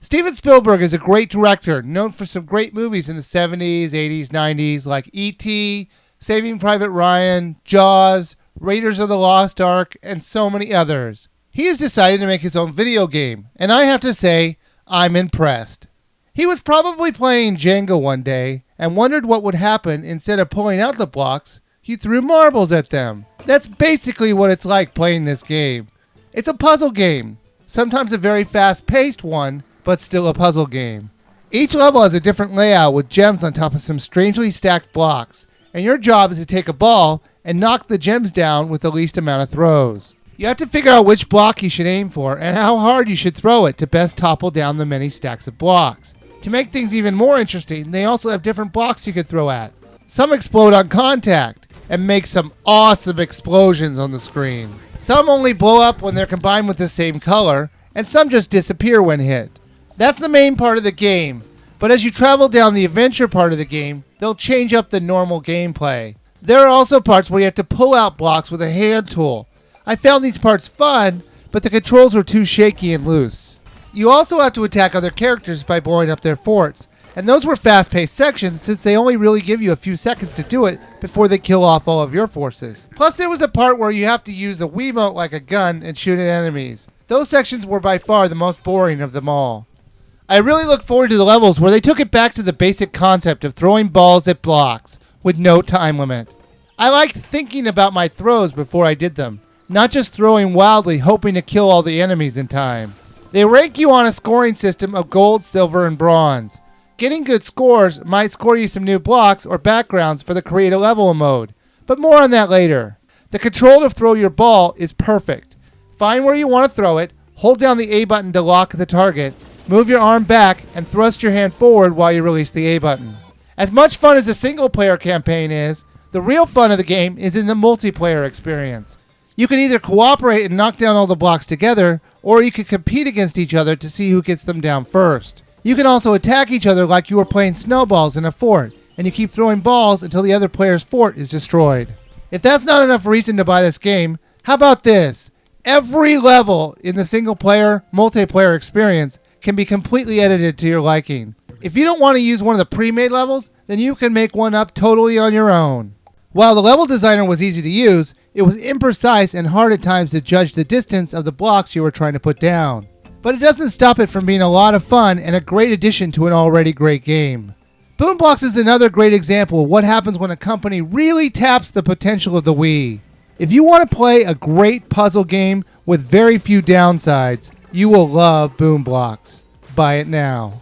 Steven Spielberg is a great director, known for some great movies in the 70s, 80s, 90s, like E.T., Saving Private Ryan, Jaws, Raiders of the Lost Ark, and so many others. He has decided to make his own video game, and I have to say, I'm impressed. He was probably playing Jenga one day and wondered what would happen instead of pulling out the blocks, you threw marbles at them. That's basically what it's like playing this game. It's a puzzle game, sometimes a very fast-paced one, but still a puzzle game. Each level has a different layout with gems on top of some strangely stacked blocks, and your job is to take a ball and knock the gems down with the least amount of throws. You have to figure out which block you should aim for and how hard you should throw it to best topple down the many stacks of blocks. To make things even more interesting, they also have different blocks you could throw at. Some explode on contact and make some awesome explosions on the screen. Some only blow up when they're combined with the same color, and some just disappear when hit. That's the main part of the game, but as you travel down the adventure part of the game, they'll change up the normal gameplay. There are also parts where you have to pull out blocks with a hand tool. I found these parts fun, but the controls were too shaky and loose. You also have to attack other characters by blowing up their forts, and those were fast-paced sections since they only really give you a few seconds to do it before they kill off all of your forces. Plus there was a part where you have to use the Wiimote like a gun and shoot at enemies. Those sections were by far the most boring of them all. I really look forward to the levels where they took it back to the basic concept of throwing balls at blocks with no time limit. I liked thinking about my throws before I did them, not just throwing wildly hoping to kill all the enemies in time. They rank you on a scoring system of gold, silver, and bronze. Getting good scores might score you some new blocks or backgrounds for the create a level mode, but more on that later. The control to throw your ball is perfect. Find where you want to throw it, hold down the A button to lock the target, move your arm back, and thrust your hand forward while you release the A button. As much fun as the single-player campaign is, the real fun of the game is in the multiplayer experience. You can either cooperate and knock down all the blocks together, or you can compete against each other to see who gets them down first. You can also attack each other like you were playing snowballs in a fort, and you keep throwing balls until the other player's fort is destroyed. If that's not enough reason to buy this game, how about this? Every level in the single-player, multiplayer experience can be completely edited to your liking. If you don't want to use one of the pre-made levels, then you can make one up totally on your own. While the level designer was easy to use, it was imprecise and hard at times to judge the distance of the blocks you were trying to put down. But it doesn't stop it from being a lot of fun and a great addition to an already great game. Boom Blox is another great example of what happens when a company really taps the potential of the Wii. If you want to play a great puzzle game with very few downsides, you will love Boom Blox. Buy it now.